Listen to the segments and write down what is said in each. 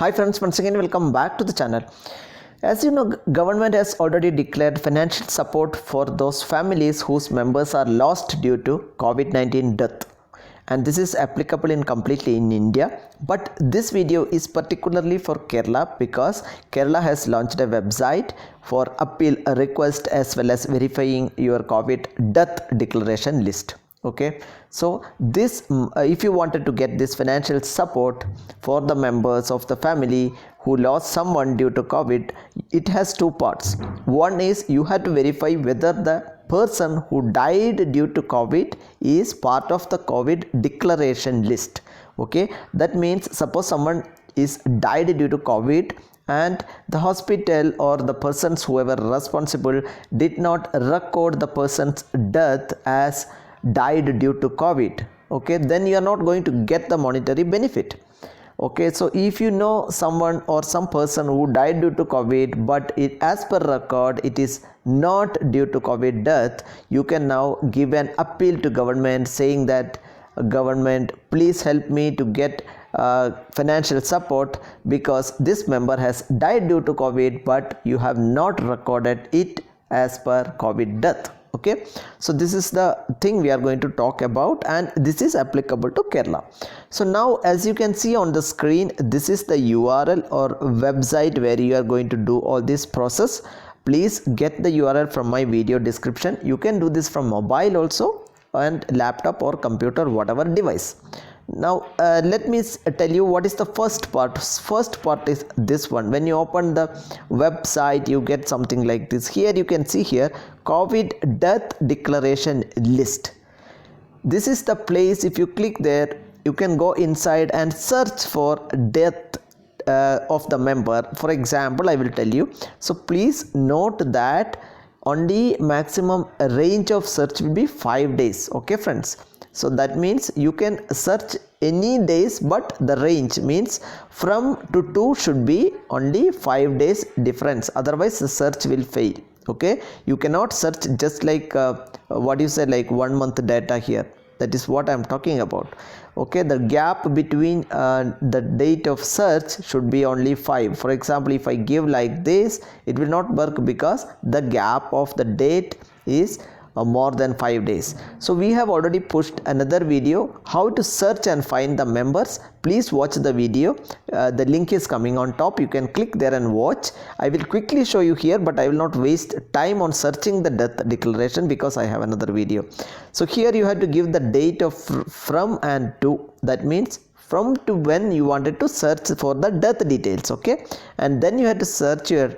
Hi friends, once again welcome back to the channel. As you know, government has already declared financial support for those families whose members are lost due to COVID-19 death, and this is applicable in completely in India, but this video is particularly for Kerala because Kerala has launched a website for appeal a request as well as verifying your COVID death declaration list. Okay, so this if you wanted to get this financial support for the members of the family who lost someone due to COVID, it has two parts. One is you have to verify whether the person who died due to COVID is part of the COVID declaration list. Okay, that means suppose someone is died due to COVID and the hospital or the persons whoever responsible did not record the person's death as died due to COVID, okay, then you are not going to get the monetary benefit. Okay, so if you know someone or some person who died due to COVID, but as per record it is not due to COVID death, you can now give an appeal to government saying that government, please help me to get financial support because this member has died due to COVID, but you have not recorded it as per COVID death. Okay, so this is the thing we are going to talk about, and this is applicable to Kerala. So now as you can see on the screen, this is the URL or website where you are going to do all this process. Please get the URL from my video description. You can do this from mobile also and laptop or computer, whatever device. Now let me tell you what is the first part. First part is this one. When you open the website, you get something like this. Here you can see here COVID death declaration list. This is the place. If you click there, you can go inside and search for death of the member. For example, I will tell you. So please note that only maximum range of search will be 5 days. Okay friends, so that means you can search any days, but the range means from to 2 should be only 5 days difference, otherwise the search will fail. Okay, you cannot search just like what you say, like 1 month data here. That is what I am talking about. Okay, the gap between the date of search should be only 5. For example, if I give like this, it will not work because the gap of the date is more than 5 days. So we have already pushed another video how to search and find the members. Please watch the video. The link is coming on top. You can click there and watch. I will quickly show you here, but I will not waste time on searching the death declaration because I have another video. So here you have to give the date of from and to. That means from to when you wanted to search for the death details. Okay, and then you have to search your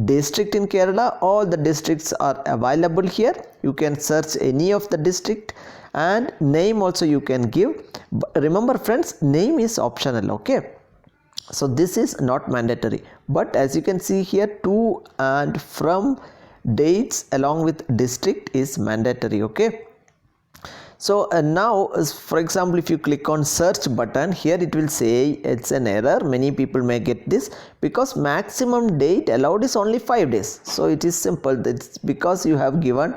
district in Kerala. All the districts are available here. You can search any of the district, and name also you can give. But remember friends, name is optional. Okay, so this is not mandatory, but as you can see here, to and from dates along with district is mandatory. Okay, so now for example, if you click on search button here, it will say it's an error. Many people may get this because maximum date allowed is only 5 days. So it is simple. It's because you have given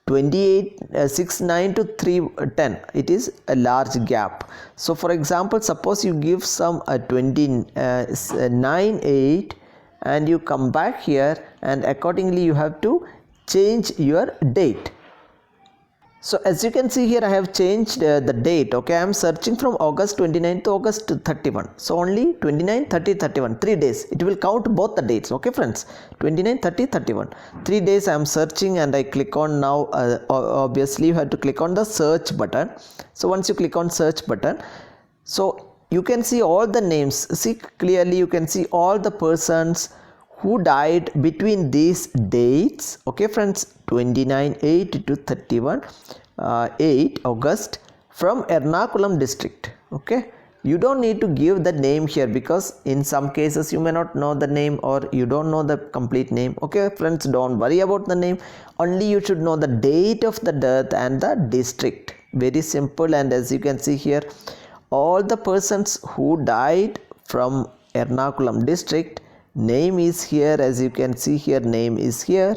28/6/9 to 3/10. It is a large gap. So for example, suppose you give some 29/8 and you come back here, and accordingly you have to change your date. So as you can see here, I have changed the date. Okay, I am searching from August 29 to August 31. So only 29, 30, 31, 3 days. It will count both the dates. Okay friends, 29, 30, 31. 3 days I am searching, and I click on now. Obviously you have to click on the search button. So once you click on search button, so you can see all the names. See clearly, you can see all the persons who died between these dates. Okay friends, 29/8 to 31/8 August from Ernakulam district. Okay, you don't need to give the name here because in some cases you may not know the name or you don't know the complete name. Okay friends, don't worry about the name, only you should know the date of the death and the district. Very simple. And as you can see here, all the persons who died from Ernakulam district, name is here. As you can see here, name is here,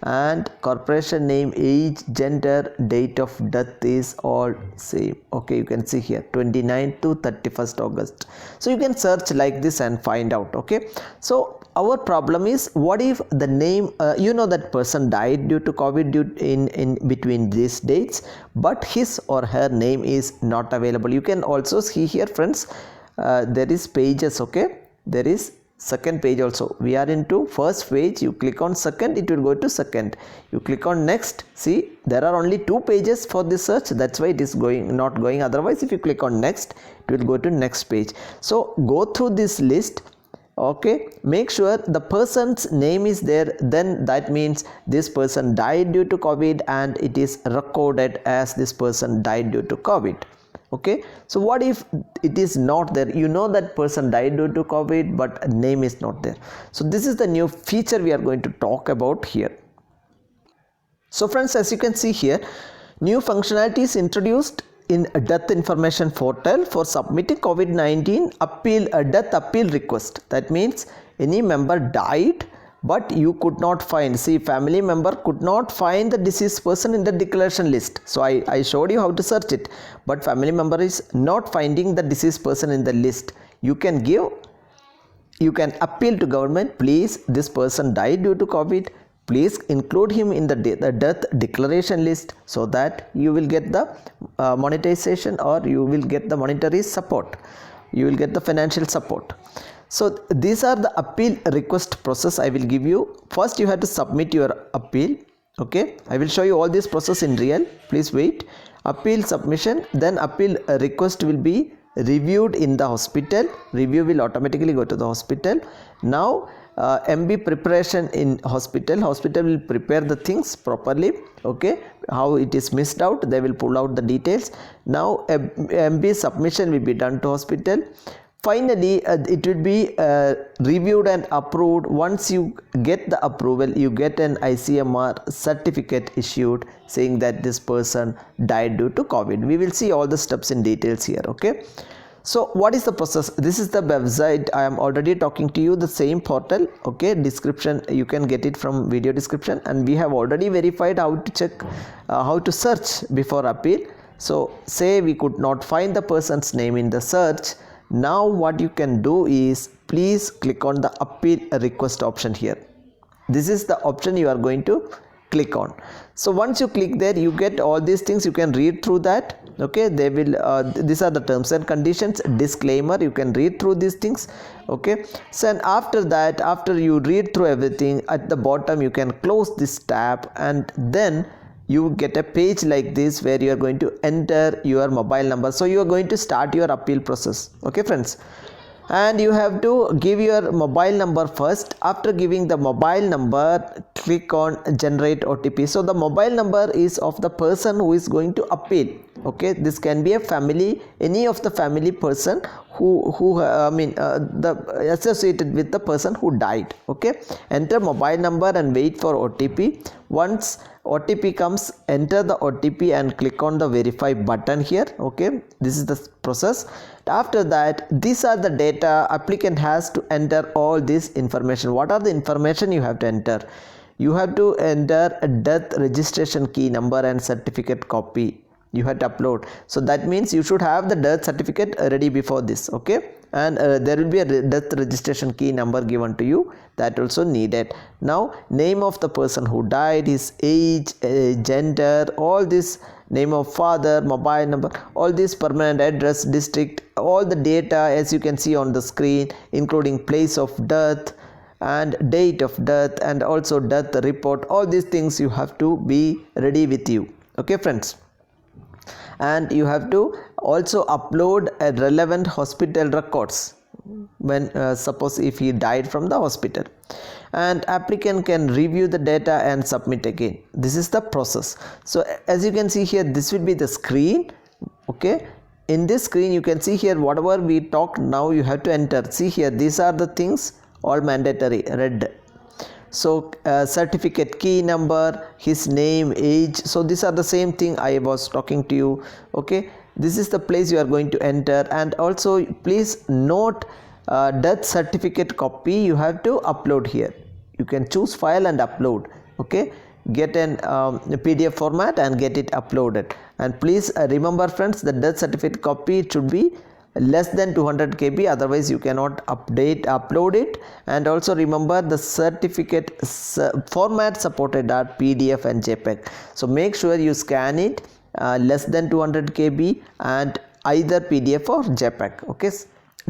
and corporation name, age, gender, date of death is all same. Okay, you can see here 29 to 31st August. So you can search like this and find out. Okay, so our problem is, what if the name, that person died due to COVID in between these dates, but his or her name is not available. You can also see here, friends, there is pages. Okay, there is second page also. We are into first page. You click on second, it will go to second. You click on next. See, there are only 2 pages for this search. That's why it is not going. Otherwise, if you click on next, it will go to next page. So go through this list. Okay, make sure the person's name is there, then that means this person died due to COVID and it is recorded as this person died due to COVID. Okay, so what if it is not there? That person died due to COVID, but name is not there. So this is the new feature we are going to talk about here. So friends, as you can see here, new functionality is introduced in a death information portal for submitting COVID-19 death appeal request. That means any member died, but you could not find, see, family member could not find the deceased person in the declaration list. So I showed you how to search it, but family member is not finding the deceased person in the list. You can appeal to government, please, this person died due to COVID, please include him in the death declaration list, so that you will get the monetization, or you will get the monetary support, you will get the financial support. So these are the appeal request process I will give you. First you have to submit your appeal. Okay, I will show you all this process in real. Please wait. Appeal submission, then appeal request will be reviewed in the hospital. Review will automatically go to the hospital. Now MB preparation in hospital will prepare the things properly. Okay, how it is missed out, they will pull out the details. Now MB submission will be done to hospital. Finally it will be reviewed and approved. Once you get the approval, you get an ICMR certificate issued saying that this person died due to COVID. We will see all the steps in details here. Okay, so what is the process? This is the website. I am already talking to you, the same portal. Okay, description, you can get it from video description, and we have already verified how to check, how to search before appeal. So say we could not find the person's name in the search. Now what you can do is, please click on the appeal request option here. This is the option you are going to click on. So once you click there, you get all these things. You can read through that. Okay, they will these are the terms and conditions, disclaimer, you can read through these things. Okay, so and after that, after you read through everything, at the bottom you can close this tab, and then you get a page like this where you are going to enter your mobile number. So you are going to start your appeal process. Okay friends, and you have to give your mobile number first. After giving the mobile number, click on generate OTP. So the mobile number is of the person who is going to appeal. Okay, this can be a family, any of the family person the associated with the person who died. Okay, enter mobile number and wait for OTP. Once OTP comes, enter the OTP and click on the verify button here. Okay, this is the process. After that, these are the data. Applicant has to enter all this information. What are the information you have to enter? You have to enter a death registration key number and certificate copy. You have to upload. So that means you should have the death certificate ready before this. Okay, and there will be a death registration key number given to you, that also needed. Now name of the person who died, his age, gender, all this, name of father, mobile number, all this, permanent address, district, all the data as you can see on the screen, including place of death and date of death, and also death report. All these things you have to be ready with you. Okay friends, and you have to also upload a relevant hospital records when suppose if he died from the hospital, and applicant can review the data and submit again. This is the process. So as you can see here, this will be the screen. Okay, in this screen you can see here whatever we talked now you have to enter. See here, these are the things, all mandatory, red. So certificate key number, his name, age. So these are the same thing I was talking to you. Okay, this is the place you are going to enter, and also please note death certificate copy you have to upload here. You can choose file and upload. Okay, get an PDF format and get it uploaded. And please remember friends, the death certificate copy, it should be less than 200 KB, otherwise you cannot upload it. And also remember, the certificate format supported are PDF and JPEG, so make sure you scan it less than 200 KB and either PDF or JPEG. Okay,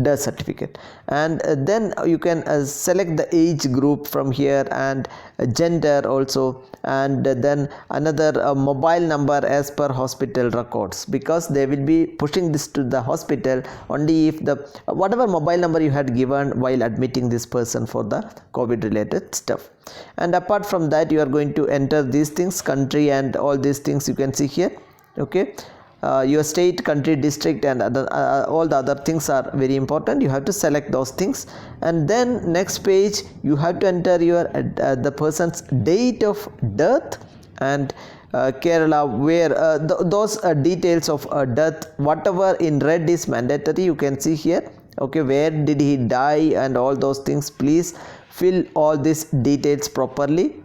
death certificate. And then you can select the age group from here, and gender also, and then another mobile number as per hospital records, because they will be pushing this to the hospital only if the whatever mobile number you had given while admitting this person for the COVID related stuff. And apart from that, you are going to enter these things, country and all these things you can see here. Okay, your state, country, district, and all the other things are very important. You have to select those things, and then next page you have to enter your the person's date of death and Kerala, where those details of death, whatever in red is mandatory, you can see here. Okay, where did he die and all those things, please fill all these details properly.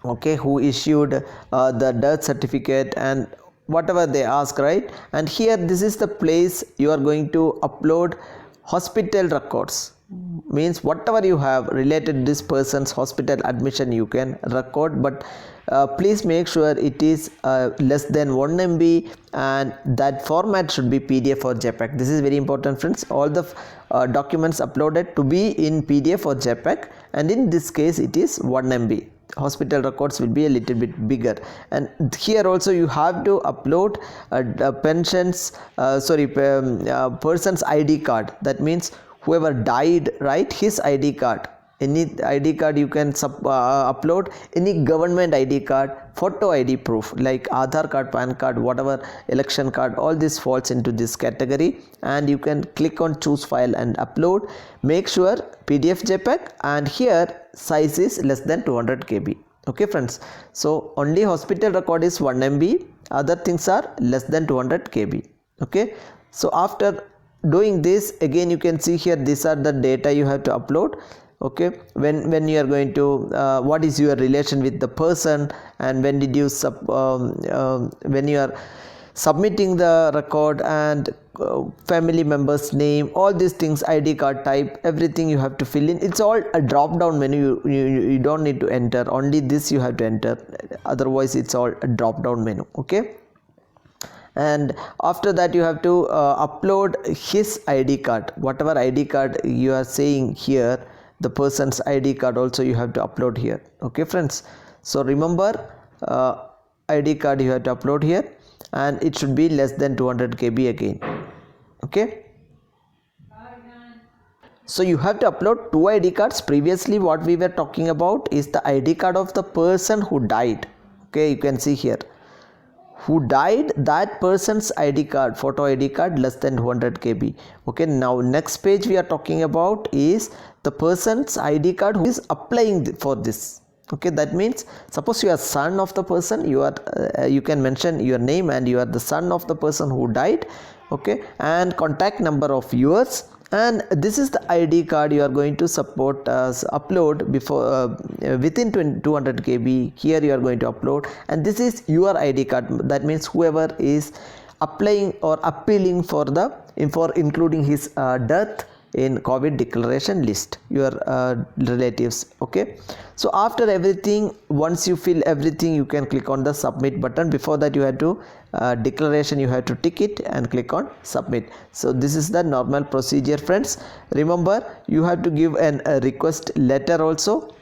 Okay, who issued the death certificate and whatever they ask, right? And here, this is the place you are going to upload hospital records, means whatever you have related to this person's hospital admission you can record, but please make sure it is less than 1 MB, and that format should be PDF or JPEG. This is very important friends. All the documents uploaded to be in PDF or JPEG, and in this case it is 1 MB. Hospital records will be a little bit bigger. And here also you have to upload person's ID card. That means whoever died, right, his ID card. Any ID card you can upload, any government ID card, photo ID proof like Aadhaar card, PAN card, whatever, election card, all this falls into this category. And you can click on choose file and upload. Make sure PDF, JPEG, and here size is less than 200 KB. Okay friends, so only hospital record is 1 MB, other things are less than 200 KB. Okay, so after doing this, again you can see here, these are the data you have to upload. Okay, when you are going to what is your relation with the person, and when did you when you are submitting the record, and family member's name, all these things, ID card type, everything you have to fill in. It's all a drop down menu, you don't need to enter, only this you have to enter, otherwise it's all a drop down menu. Okay, and after that you have to upload his ID card, whatever ID card you are saying here, the person's ID card also you have to upload here. Okay friends, so remember ID card you have to upload here, and it should be less than 200 KB again. Okay, so you have to upload 2 ID cards. Previously what we were talking about is the ID card of the person who died. Okay, you can see here, who died, that person's ID card, photo ID card, less than 200 KB. Okay, now next page we are talking about is the person's ID card who is applying for this. Okay, that means suppose you are son of the person, you are you can mention your name and you are the son of the person who died. Okay, and contact number of yours, and this is the ID card you are going to upload before within 200 KB. Here you are going to upload, and this is your ID card. That means whoever is applying or appealing for including his death in COVID declaration list, your relatives. Okay, so after everything, once you fill everything, you can click on the submit button. Before that you have to declaration, you have to tick it and click on submit. So this is the normal procedure friends. Remember, you have to give a request letter also.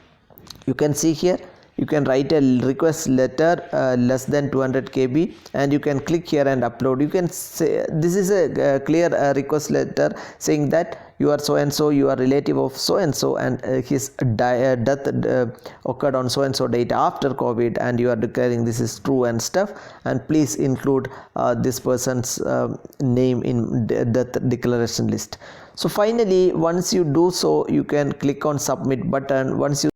You can see here, you can write a request letter less than 200 KB, and you can click here and upload. You can say this is a clear request letter saying that you are so and so, you are relative of so and so, and his death occurred on so and so date after COVID, and you are declaring this is true and stuff, and please include this person's name in death declaration list. So finally, once you do so, you can click on submit button. Once you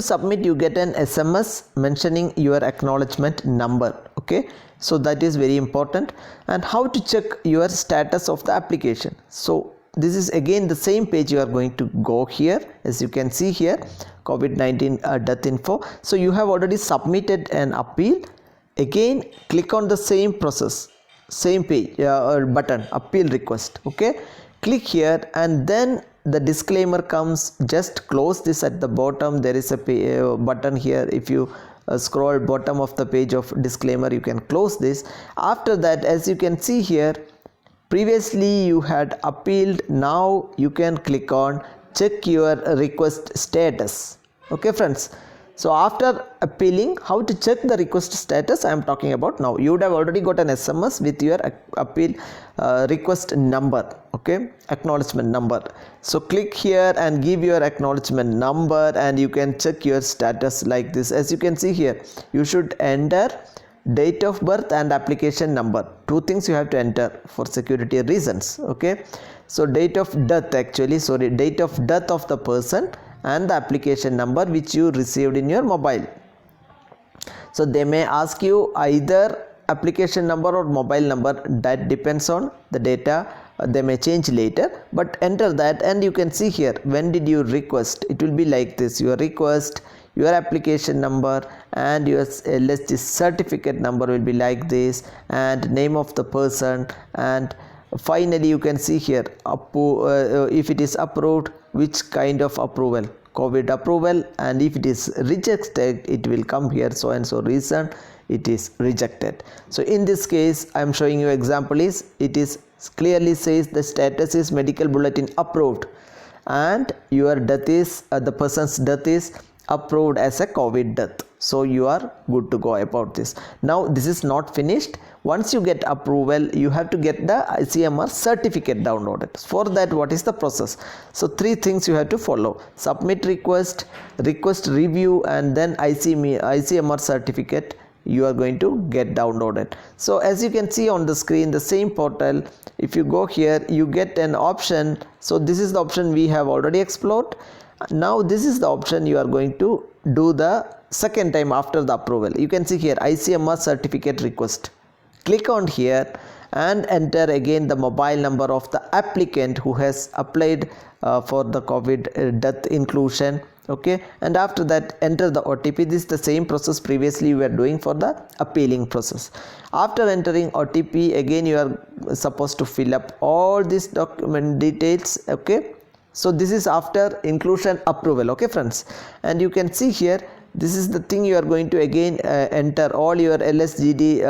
submit, you get an SMS mentioning your acknowledgement number. Okay, so that is very important. And how to check your status of the application? So this is again the same page. You are going to go here, as you can see here, COVID-19 death info. So you have already submitted an appeal. Again click on the same process, same page button, appeal request. Okay, click here, and then the disclaimer comes. Just close this. At the bottom there is a button here. If you scroll bottom of the page of disclaimer, you can close this. After that, as you can see here, previously you had appealed. Now you can click on check your request status. Okay friends, so after appealing, how to check the request status I am talking about now. You would have already got an SMS with your appeal request number, okay, acknowledgement number. So click here and give your acknowledgement number, and you can check your status like this. As you can see here, you should enter date of birth and application number. Two things you have to enter for security reasons. Okay, so date of death, date of death of the person, and the application number which you received in your mobile. So they may ask you either application number or mobile number. That depends on the data. They may change later, but enter that, and you can see here when did you request. It will be like this: your request, your application number, and your LSG certificate number will be like this, and name of the person, and finally you can see here if it is approved, which kind of approval, COVID approval, and if it is rejected, it will come here so and so reason it is rejected. So in this case I am showing you example is, it is clearly says the status is medical bulletin approved, and your death is the person's death is approved as a COVID death. So you are good to go about this. Now this is not finished. Once you get approval, you have to get the ICMR certificate downloaded. For that, what is the process? So three things you have to follow: submit request, request review, and then ICMR certificate you are going to get downloaded. So as you can see on the screen, the same portal, if you go here, you get an option. So this is the option we have already explored. Now this is the option you are going to do the second time after the approval. You can see here ICMR certificate request. Click on here and enter again the mobile number of the applicant who has applied for the COVID death inclusion. Okay, and after that enter the OTP. This is the same process previously we were doing for the appealing process. After entering OTP, again you are supposed to fill up all these document details. Okay, so this is after inclusion approval. Okay friends, and you can see here, this is the thing you are going to again enter all your LSGD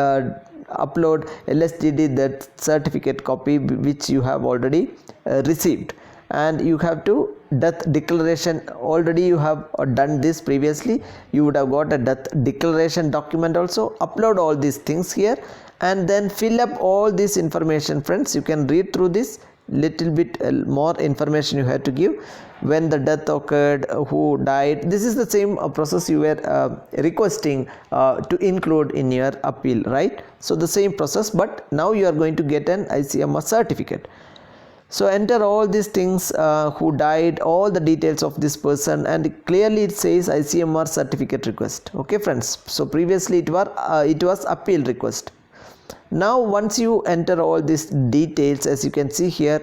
upload LSGD that certificate copy which you have already received, and you have to death declaration. Already you have done this previously. You would have got a death declaration document also. Upload all these things here and then fill up all this information. Friends, you can read through this. Little bit more information you have to give: when the death occurred, who died. This is the same process you were requesting to include in your appeal, right? So the same process, but now you are going to get an ICMR certificate. So enter all these things, who died, all the details of this person, and clearly it says ICMR certificate request. Okay friends, so previously it was appeal request. Now once you enter all these details, as you can see here,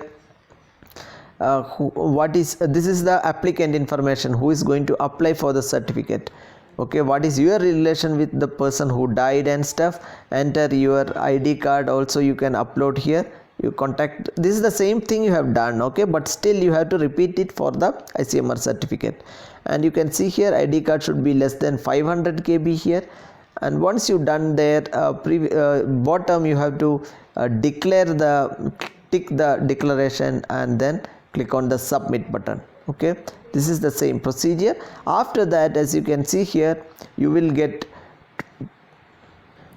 this is the applicant information, who is going to apply for the certificate. Okay, what is your relation with the person who died and stuff. Enter your ID card also, you can upload here. You contact, this is the same thing you have done, okay, but still you have to repeat it for the ICMR certificate. And you can see here ID card should be less than 500 KB here. And once you done there, bottom you have to tick the declaration and then click on the submit button. Okay, this is the same procedure. After that, as you can see here, you will get,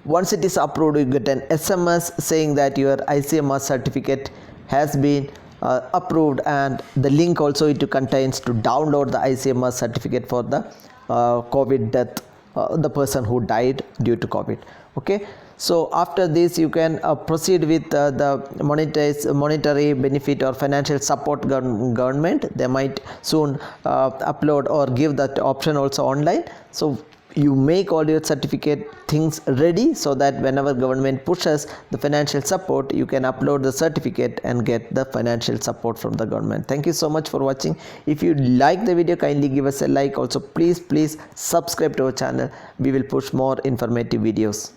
once it is approved, you get an SMS saying that your ICMR certificate has been approved, and the link also it contains to download the ICMR certificate for the COVID death, the person who died due to COVID. Okay, so after this you can proceed with the monetary benefit or financial support government. They might soon upload or give that option also online. So you make all your certificate things ready, so that whenever government pushes the financial support, you can upload the certificate and get the financial support from the government. Thank you so much for watching. If you like the video, kindly give us a like. Also please subscribe to our channel. We will push more informative videos.